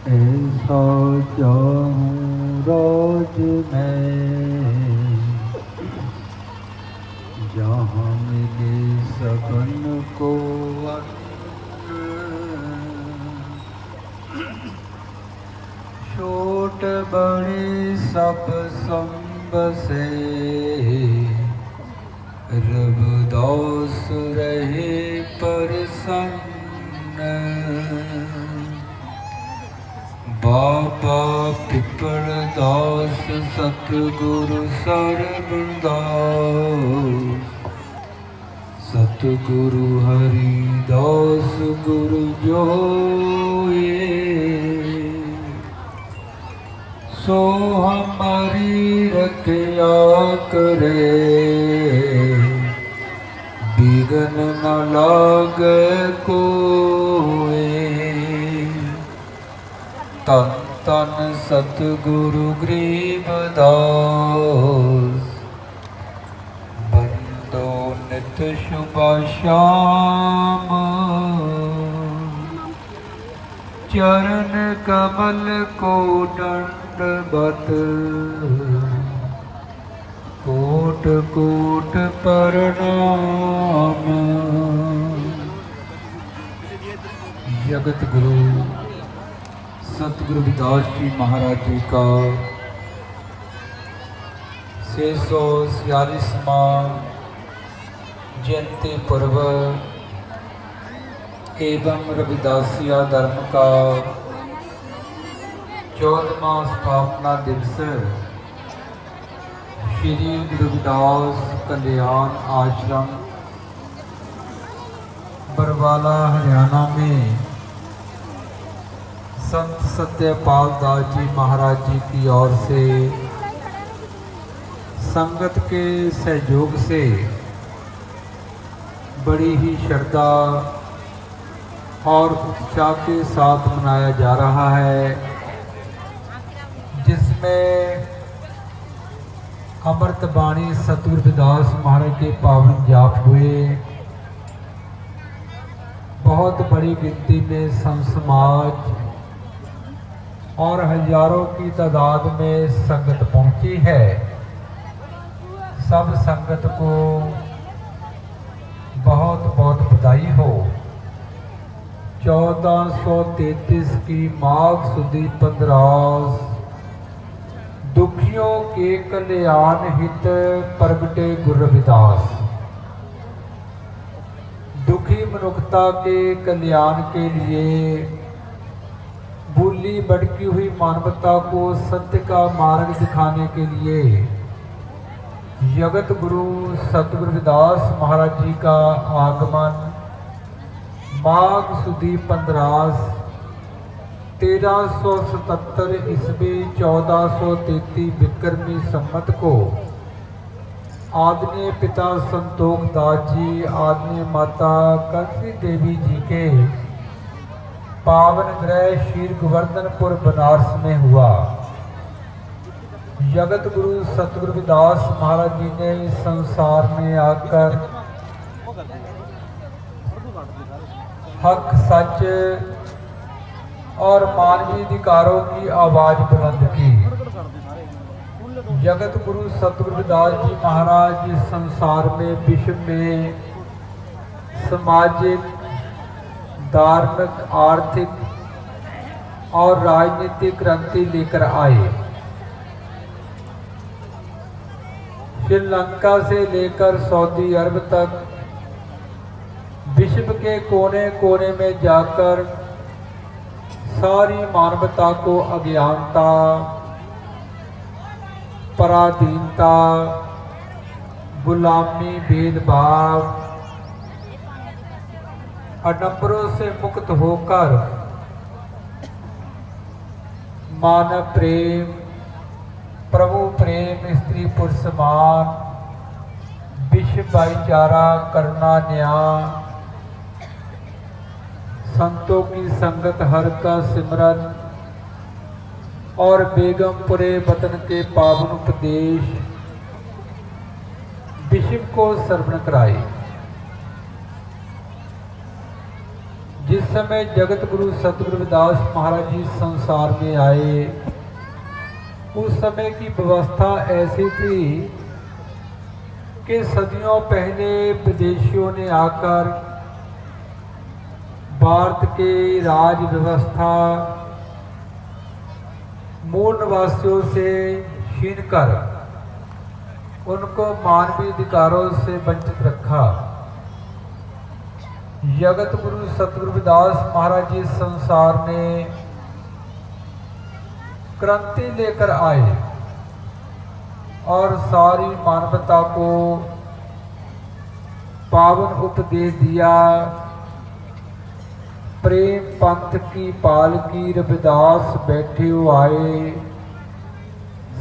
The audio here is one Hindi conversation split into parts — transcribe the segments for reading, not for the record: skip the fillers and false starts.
ऐसा चाहूँ रोज मैं, जहाँ मिले सबन को अन्न। छोट बड़े सब संग से, रविदास रहे प्रसन्न। बाबा पिपलदास सतगुरु सरबरदास, सतगुरु हरिदास गुरु जोए। सो हमारी रखया करे, बिघन न लागे कोए। तन तन सतगुरु गरीबदास, बंदो नित शुभ श्याम। चरण कमल को दंडवत, कोट कोट प्रणाम। जगत गुरु सतगुरु रविदास जी महाराज जी का 646वां जयंती पर्व एवं रविदासिया धर्म का 14वां स्थापना दिवस श्री गुरु रविदास कल्याण आश्रम बरवाला हरियाणा में संत सत्यपाल दास जी महाराज जी की ओर से संगत के सहयोग से बड़ी ही श्रद्धा और उत्साह के साथ मनाया जा रहा है, जिसमें अमृत बाणी सतगुरु रविदास महाराज के पावन जाप हुए। बहुत बड़ी गिनती में संत समाज और हजारों की तादाद में संगत पहुंची है। सब संगत को बहुत बहुत बधाई हो। 1433 की माघ सुदी 15 दुखियों के कल्याण हित प्रगटे गुरु रविदास। दुखी मनुष्यता के कल्याण के लिए भूली भटकी हुई मानवता को सत्य का मार्ग दिखाने के लिए जगत गुरु सतगुरु रविदास महाराज जी का आगमन माघ सुदी 15 1377 ईस्वी 1433 विक्रमी संवत को आदरणीय पिता संतोख दास जी, आदरणीय माता कंसी देवी जी के पावन ग्रह श्री गोवर्धनपुर बनारस में हुआ। जगत गुरु सतगुरु रविदास महाराज जी ने इस संसार में आकर हक, सच और मानवीय अधिकारों की आवाज बुलंद की। जगत गुरु सतगुरु रविदास जी महाराज इस संसार में विश्व में सामाजिक, धार्मिक, आर्थिक और राजनीतिक क्रांति लेकर आए। श्रीलंका से लेकर सऊदी अरब तक विश्व के कोने कोने में जाकर सारी मानवता को अज्ञानता, पराधीनता, गुलामी, भेदभाव, आडंबरों से मुक्त होकर मानव प्रेम, प्रभु प्रेम, स्त्री पुरुष समान, विश्व भाईचारा, करुणा, न्याय, संतों की संगत, हर का सिमरन और बेगमपुरे वतन के पावन उपदेश विश्व को श्रवण कराए। जिस समय जगत गुरु सतगुरु रविदास महाराज जी संसार में आए, उस समय की व्यवस्था ऐसी थी कि सदियों पहले विदेशियों ने आकर भारत के राज व्यवस्था मूल निवासियों से छीन कर उनको मानवीय अधिकारों से वंचित रखा। जगत गुरु सतगुरु रविदास महाराज जी संसार में क्रांति लेकर आए और सारी मानवता को पावन उपदेश दिया। प्रेम पंथ की पालकी रविदास बैठे हो आए,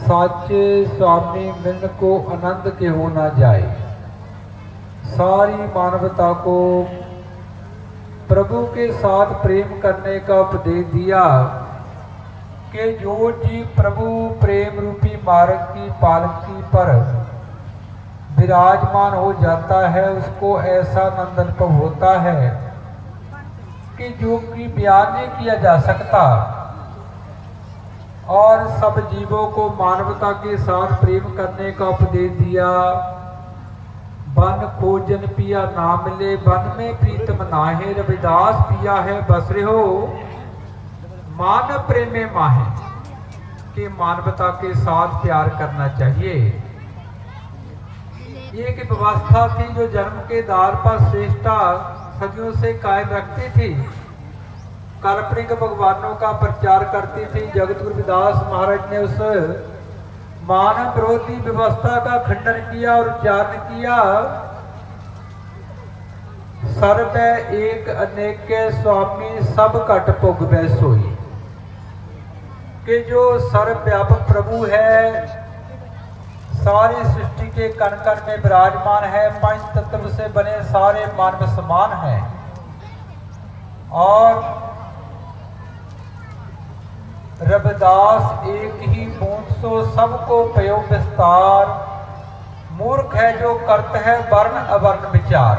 साचे स्वामी मिलन को आनंद के हो ना जाए। सारी मानवता को प्रभु के साथ प्रेम करने का उपदेश दिया कि जो जीव प्रभु प्रेम रूपी मार्ग की पालकी पर विराजमान हो जाता है, उसको ऐसा आनंद अनुभव होता है कि जो कि बयान नहीं किया जा सकता। और सब जीवों को मानवता के साथ प्रेम करने का उपदेश दिया। बन खोजन पिया ना मिले, बन में प्रीतम नाहे, रविदास पिया है बस रहो मान प्रेमे माहे, कि मानवता के साथ प्यार करना चाहिए। एक व्यवस्था थी जो जन्म के आधार पर श्रेष्ठता सदियों से कायम रखती थी, काल्पनिक भगवानों का प्रचार करती थी। जगत गुरु रविदास महाराज ने उस मानव विरोधी व्यवस्था का खंडन किया और उच्चारण किया, सर्व एक अनेक स्वामी सब घट भोगवै सोई, कि जो सर्वव्यापक प्रभु है, सारी सृष्टि के कण कण में विराजमान है, पंच तत्व से बने सारे मानव समान हैं और रविदास एक ही बूंद सो सबको पयो विस्तार, मूर्ख है जो करत है वर्ण अवर्ण विचार।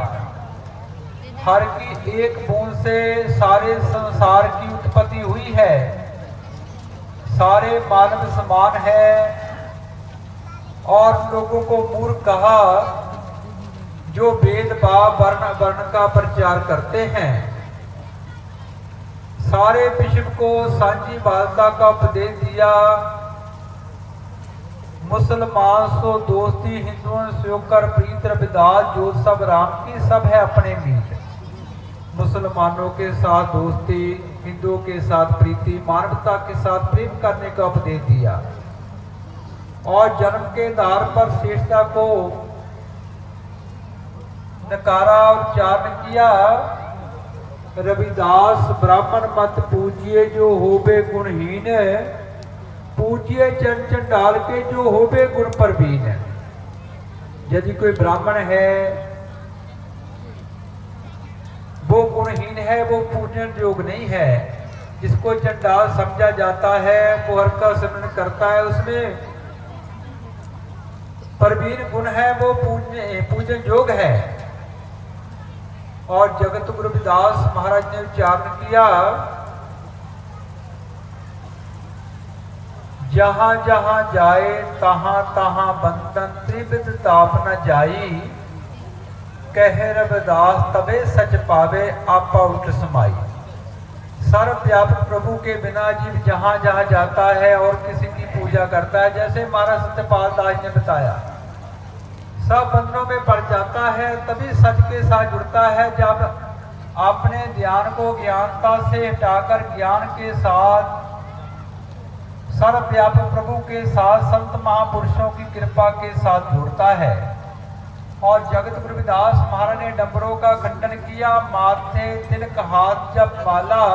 हर की एक बूंद से सारे संसार की उत्पत्ति हुई है, सारे मानव समान है और लोगों को मूर्ख कहा जो भेदभाव वर्ण अवर्ण का प्रचार करते हैं। सारे विश्व को सांझी बालता का उपदेश दिया। मुसलमान सो दोस्ती, हिंदुओं से होकर प्रीत, रविदास जो सब राम की सब है अपने मीत। मुसलमानों के साथ दोस्ती, हिंदुओं के साथ प्रीति, मानवता के साथ प्रेम करने का उपदेश दिया और जन्म के आधार पर श्रेष्ठता को नकारा और उच्चारण किया। रविदास ब्राह्मण मत पूजिए जो होबे गुणहीन, पूजिए चरण चंडाल के जो होबे गुण परवीन। यदि कोई ब्राह्मण है वो गुणहीन है, वो पूजन योग्य नहीं है। जिसको चंडाल समझा जाता है, वो हर का सिमरन करता है, उसमें परवीन गुण है, वो पूजन योग्य है। और जगत गुरु रविदास महाराज ने उच्चारण किया, जहां जहां जाए तहां तहां बंधन त्रिविध ताप न जाई, कह रविदास तबे सच पावे आपा उठ समाई। सर्वव्यापक प्रभु के बिना जीव जहां जहां जाता है और किसी की पूजा करता है, जैसे महाराज सत्यपाल दास ने बताया, सब बंधनों में पड़ जाता है, तभी सच के साथ जुड़ता है। जब अपने ध्यान को ज्ञानता से हटाकर ज्ञान के साथ सर्वव्यापक प्रभु के साथ संत महापुरुषों की कृपा के साथ जुड़ता है। और जगत गुरु रविदास महाराज ने डंबरों का खंडन किया। माथे तिलक हाथ जब माला,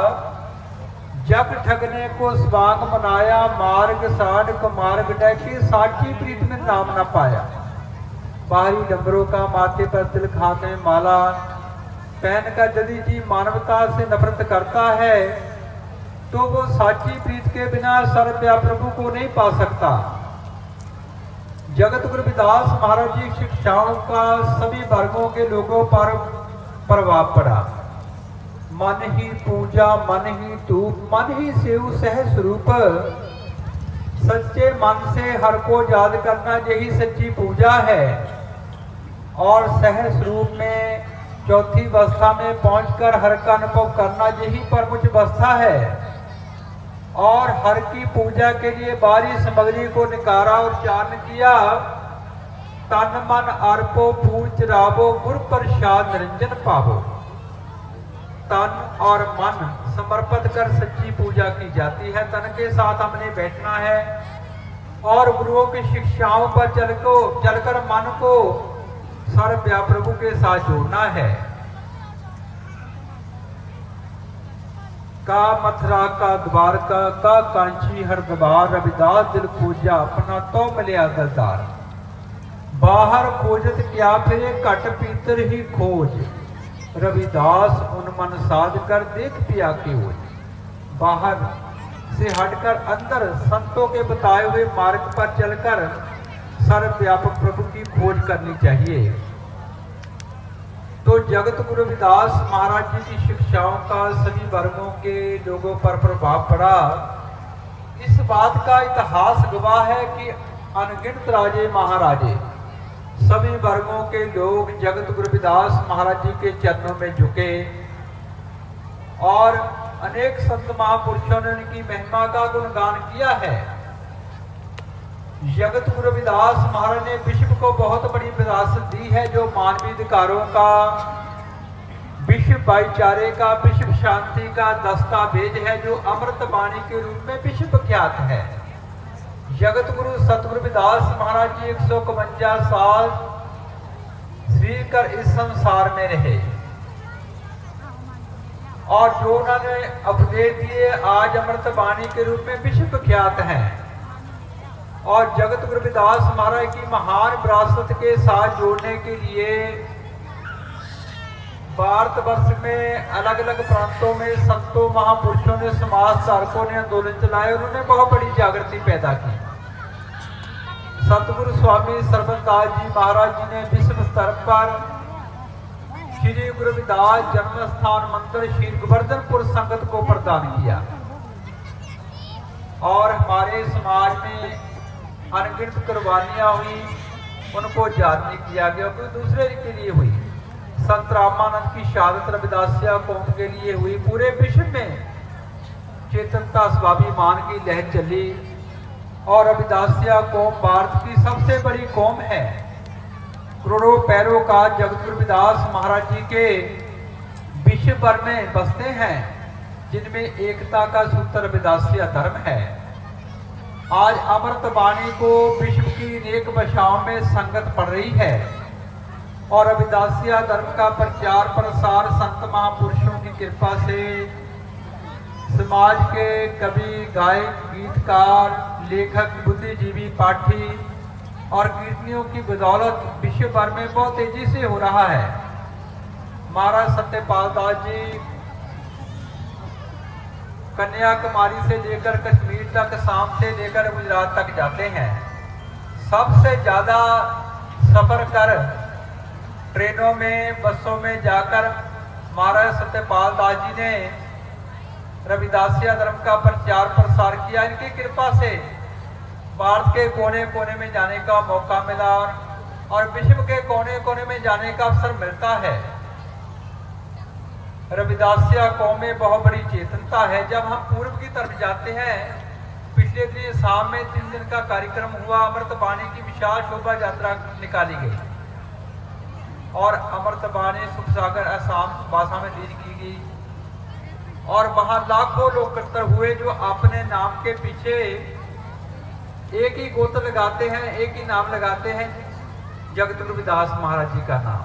जग ठगने को स्वांग मनाया, मार्ग साढ़ को मार्ग डैके, साची प्रीत में नाम न पाया। बाहरी डंबरों का, माथे पर तिलक, हाथ में माला पहनकर यदि जी मानवता से नफरत करता है तो वो साची प्रीत के बिना सर्वव्यापक प्रभु को नहीं पा सकता। जगत गुरु रविदास महाराज जी शिक्षाओं का सभी वर्गों के लोगों पर प्रभाव पड़ा। मन ही पूजा मन ही धूप मन ही सेव सहज रूप। सच्चे मन से हर को याद करना यही सच्ची पूजा है। और सहज रूप में चौथी अवस्था में पहुंचकर हर का अनुभव करना यही परम अवस्था है। और हर की पूजा के लिए बारी सामग्री को निकारा और चारण किया। तन मन अर्पो पूज रावो गुरु प्रसाद निरंजन पावो। तन और मन समर्पित कर सच्ची पूजा की जाती है। तन के साथ हमने बैठना है और गुरुओं की शिक्षाओं पर चलकर मन को सर्वव्यापी प्रभु के साथ जोड़ना है। का मथुरा का द्वारका का कांची हर द्वार। रविदास दिल खोजा अपना तो मिलया दिलदार। बाहर खोजत क्या फिरे घट पीतर ही खोज। रविदास उन मन साध कर देख पिया के ओज। बाहर से हटकर अंदर संतों के बताए हुए मार्ग पर चलकर सर्वव्यापक प्रभु की खोज करनी चाहिए। तो जगत गुरु रविदास महाराज जी की शिक्षाओं का सभी वर्गों के लोगों पर प्रभाव पड़ा। इस बात का इतिहास गवाह है कि अनगिनत राजे महाराजे सभी वर्गों के लोग जगत गुरु रविदास महाराज जी के चरणों में झुके और अनेक संत महापुरुषों ने उनकी महिमा का गुणगान किया है। जगत गुरु रविदास महाराज ने विश्व को बहुत बड़ी विरासत दी है, जो मानवीय अधिकारों का, विश्व भाईचारे का, विश्व शांति का दस्तावेज है, जो अमृत वाणी के रूप में विश्व विख्यात है। जगत गुरु सतगुरु रविदास महाराज जी 151 साल श्री कर इस संसार में रहे और जो उन्होंने उपदेश दिए आज अमृत वाणी के रूप में विश्व विख्यात हैं। और जगत गुरु रविदास महाराज की महान विरासत के साथ जोड़ने के लिए भारतवर्ष में अलग अलग प्रांतों में संतों महापुरुषों ने, समाज धारकों ने आंदोलन चलाए। उन्होंने बहुत बड़ी जागृति पैदा की। सतगुरु स्वामी सरबंदास जी महाराज जी ने विश्व स्तर पर श्री गुरु रविदास जन्म स्थान मंदिर श्री गोवर्धनपुर संगत को प्रदान किया। और हमारे समाज में अनगिनत कुर्बानियां हुई, उनको याद नहीं किया गया, कोई दूसरे के लिए हुई। संत रामानंद की शहादत रविदासिया कौम के लिए हुई। पूरे विश्व में चेतनता स्वाभिमान की लहर चली और रविदासिया कौम भारत की सबसे बड़ी कौम है। करोड़ों पैरों का जगत गुरु रविदास महाराज जी के विश्व भर में बसते हैं, जिनमें एकता का सूत्र रविदासिया धर्म है। आज अमृत वाणी को विश्व की अनेक भाषाओं में संगत पड़ रही है और रविदासिया धर्म का प्रचार प्रसार संत महापुरुषों की कृपा से समाज के कवि, गायक, गीतकार, लेखक, बुद्धिजीवी, पाठी और कीर्तनियों की बदौलत विश्व भर में बहुत तेजी से हो रहा है। महाराज सत्यपाल दास जी कन्याकुमारी से लेकर कश्मीर तक, शाम से लेकर गुजरात तक जाते हैं। सबसे ज़्यादा सफ़र कर ट्रेनों में, बसों में जाकर महाराज सत्यपाल दास जी ने रविदासिया धर्म का प्रचार प्रसार किया। इनकी कृपा से भारत के कोने कोने में जाने का मौका मिला और विश्व के कोने कोने में जाने का अवसर मिलता है। रविदासिया कौम में बहुत बड़ी चेतनता है। जब हम पूर्व की तरफ जाते हैं, पिछले दिन शाम में 3 दिन का कार्यक्रम हुआ, अमृत वाणी की विशाल शोभा यात्रा निकाली गई और अमृत वाणी सुख सागर असम भाषा में दीज की गई और वहां लाखों लोग एकत्र हुए जो अपने नाम के पीछे एक ही गोत्र लगाते हैं, एक ही नाम लगाते हैं, जगत गुरु रविदास महाराज जी का नाम।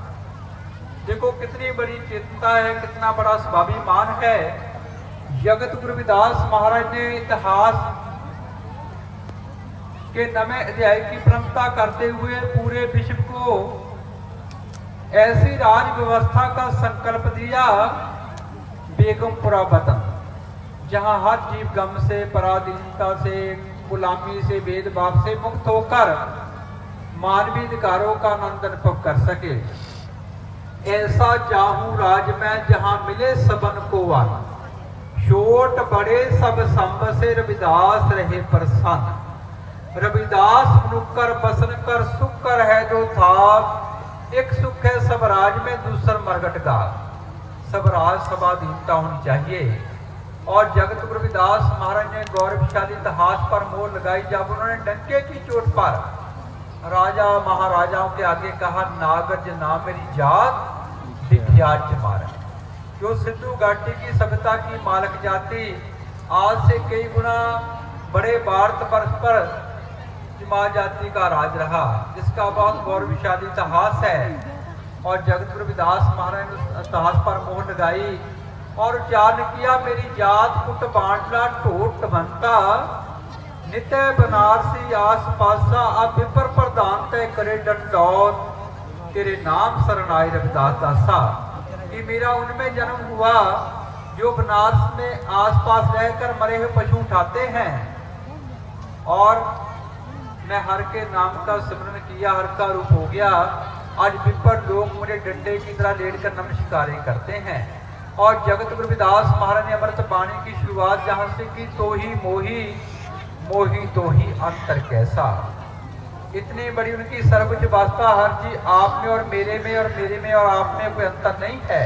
देखो कितनी बड़ी चेतनता है, कितना बड़ा स्वाभिमान है। जगत गुरु रविदास महाराज ने इतिहास के नवे अध्याय की परंपरा करते हुए पूरे विश्व को ऐसी राज व्यवस्था का संकल्प दिया, बेगमपुरा वतन, जहां हर जीव गम से, पराधीनता से, गुलामी से, भेदभाव से मुक्त होकर मानवीय अधिकारों का आनंद अनुभव कर सके। ऐसा चाहूं राज मैं जहां मिले सबन को वन, छोट बड़े सब संब से रविदास रहे प्रसन्न। रविदास मनुकर बसन कर सुख कर है जो था, एक सुख है सब राज में दूसर मरगट का। सब राज सभा दीनता होनी चाहिए। और जगत गुरु रविदास महाराज ने गौरवशाली इतिहास पर मोहर लगाई जब उन्होंने डंके की चोट पर राजा महाराजाओं के आगे कहा, नागज ना मेरी जात दिखियाच मारा। जो सिंधु घाटी की सभ्यता की मालक जाति आज से कई गुना बड़े भारत वर्ष पर जमात जाति का राज रहा, जिसका बहुत गौरवशाली इतिहास है। और जगत गुरु रविदास महाराज ने इतिहास पर मोहर लगाई और उच्चारण किया, मेरी जात कुट बांटला टोट बनता, नित बनारसी आस पासा अब विपर प्रधान तय करे डंडौत, तेरे नाम शरण आए रविदास दासा। कि मेरा उनमें जन्म हुआ जो बनारस में आसपास रहकर मरे हुए पशु उठाते हैं, और मैं हर के नाम का सिमरन किया, हर का रूप हो गया। आज विपर लोग मुझे डंडे की तरह लेटकर नमस्कार करते हैं। और जगत गुरु रविदास महाराज ने अमृत बाणी की शुरुआत जहां से की, तो ही मोही मोही तो ही अंतर कैसा। इतनी बड़ी उनकी सर्वोच्च वास्ता, हर जी आप में और मेरे में और मेरे में और आप में कोई अंतर नहीं है।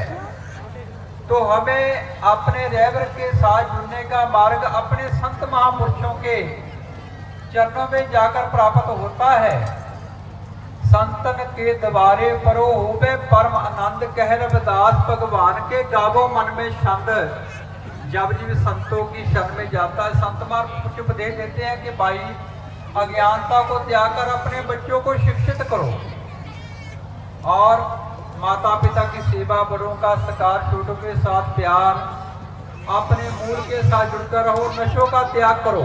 तो हमें अपने रहबर के साथ जुड़ने का मार्ग अपने संत महापुरुषों के चरणों में जाकर प्राप्त होता है। संतन के द्वारे परो होवे परम आनंद, कह रविदास भगवान के गावो मन में छंद। जब जीव संतों की शरण में जाता है, संत महापुरुष उपदेश देते हैं कि भाई अज्ञानता को त्याग कर अपने बच्चों को शिक्षित करो, और माता पिता की सेवा, बड़ों का सत्कार, छोटों के साथ प्यार, अपने मूल के साथ जुड़कर रहो, नशों का त्याग करो।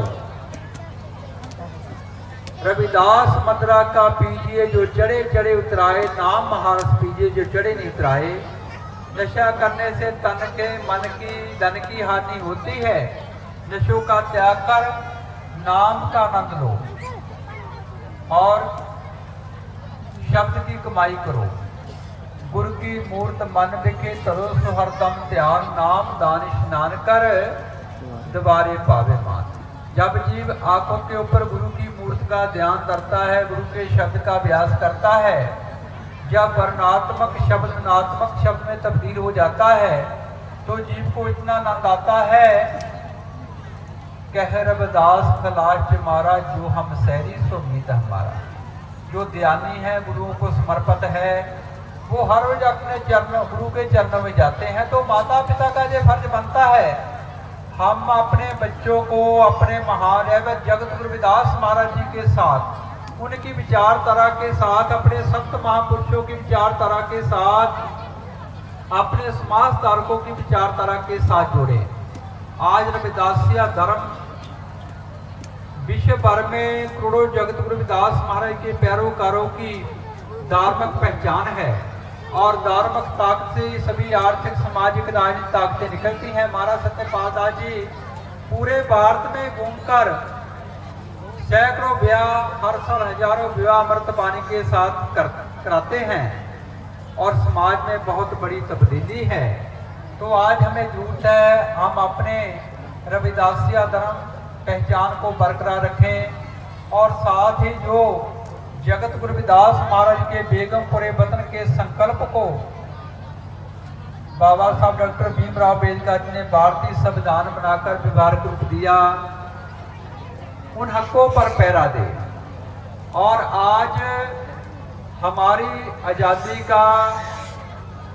रविदास मदरा का पीजिए जो चढ़े चढ़े उतराए, नाम महारस पीजिए जो चढ़े नहीं उतराए। नशा करने से तन के मन की धन की हानि होती है। नशों का त्याग कर नाम का आनंद लो और शब्द की कमाई करो। गुरु की मूर्त मन दिखे तरो सो हरदम ध्यान, नाम दान स्नान कर द्वारे पावे मान। जब जीव आंखों के ऊपर गुरु की मूर्त का ध्यान करता है, गुरु के शब्द का अभ्यास करता है, जब वर्णात्मक शब्द गुणात्मक शब्द में तब्दील हो जाता है, तो जीव को इतना आनंद आता है, कह रविदास खलास मारा जो हम सहरी सो मीत हमारा। जो ध्यानी है, गुरुओं को समर्पित है, वो हर रोज अपने चरणों, गुरु के चरणों में जाते हैं। तो माता पिता का ये फर्ज बनता है, हम अपने बच्चों को अपने महान रहबर जगत गुरु रविदास महाराज जी के साथ, उनकी विचारधारा के साथ, अपने संत महापुरुषों की विचारधारा के साथ, अपने समाज धारकों की विचारधारा के साथ जोड़े। आज रविदासिया धर्म विश्व भर में करोड़ों जगत गुरु रविदास महाराज के पैरोकारों की धार्मिक पहचान है, और धार्मिक ताकत से सभी आर्थिक सामाजिक राजनीतिक ताकतें निकलती हैं। महाराज सत्यपाल दास जी पूरे भारत में घूमकर सैकड़ों ब्याह, हर साल हजारों विवाह अमृत बाणी के साथ कराते हैं, और समाज में बहुत बड़ी तब्दीली है। तो आज हमें जरूरत है हम अपने रविदासिया धर्म पहचान को बरकरार रखें, और साथ ही जो जगत गुरु रविदास महाराज के बेगमपुरे वतन के संकल्प को बाबा साहब डॉक्टर भीमराव अम्बेडकर जी ने भारतीय संविधान बनाकर व्यवहारिक रूप दिया, उन हकों पर पहरा दे। और आज हमारी आज़ादी का,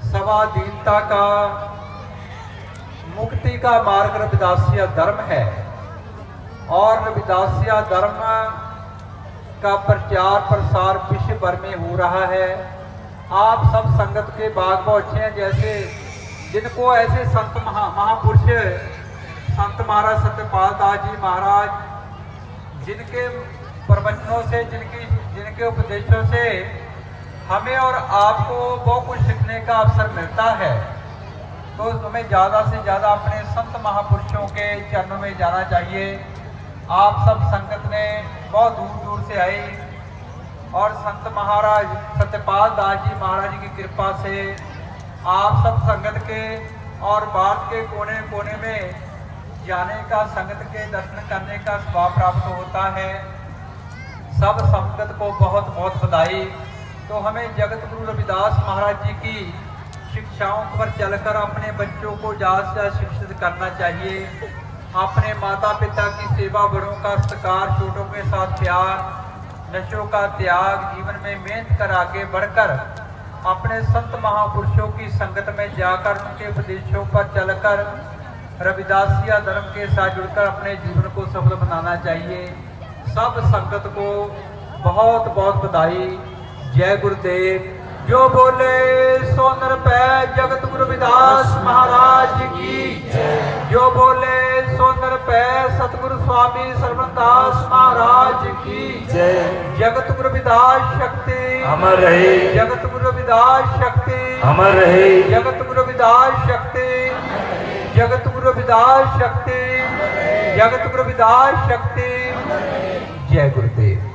स्वाधीनता का, मुक्ति का मार्ग रविदासिया धर्म है, और रविदासिया धर्म का प्रचार प्रसार विश्व भर में हो रहा है। आप सब संगत के बाग बहुचे हैं, जैसे जिनको ऐसे संत महापुरुष संत महाराज सत्यपाल दास जी महाराज, जिनके प्रवचनों से, जिनके उपदेशों से हमें और आपको बहुत कुछ सीखने का अवसर मिलता है। तो हमें ज़्यादा से ज़्यादा अपने संत महापुरुषों के चरणों में जाना चाहिए। आप सब संगत ने बहुत दूर दूर से आई, और संत महाराज सत्यपाल दास जी महाराज की कृपा से आप सब संगत के और भारत के कोने कोने में जाने का, संगत के दर्शन करने का स्वभाव प्राप्त होता है। सब संगत को बहुत बहुत बधाई। तो हमें जगत गुरु रविदास महाराज जी की शिक्षाओं पर चलकर अपने बच्चों को ज़्यादा से ज़्यादा शिक्षित करना चाहिए। अपने माता पिता की सेवा, बड़ों का सत्कार, छोटों के साथ प्यार, नशों का त्याग, जीवन में मेहनत कर आगे बढ़कर अपने संत महापुरुषों की संगत में जाकर उनके उपदेशों पर चलकर रविदासिया धर्म के साथ जुड़कर अपने जीवन को सफल बनाना चाहिए। सब संगत को बहुत बहुत बधाई। जय गुरुदेव। जो बोले सो नर पै जगत गुरु रविदास महाराज की जय। जो बोले सो नर पै सतगुरु स्वामी सरवणदास महाराज की जय। जगत गुरु रविदास शक्ति अमर रहे। जगत गुरु रविदास शक्ति अमर रहे। जगत गुरु रविदास शक्ति। जगत गुरु रविदास शक्ति। जगत गुरु रविदास शक्ति। जय गुरुदेव।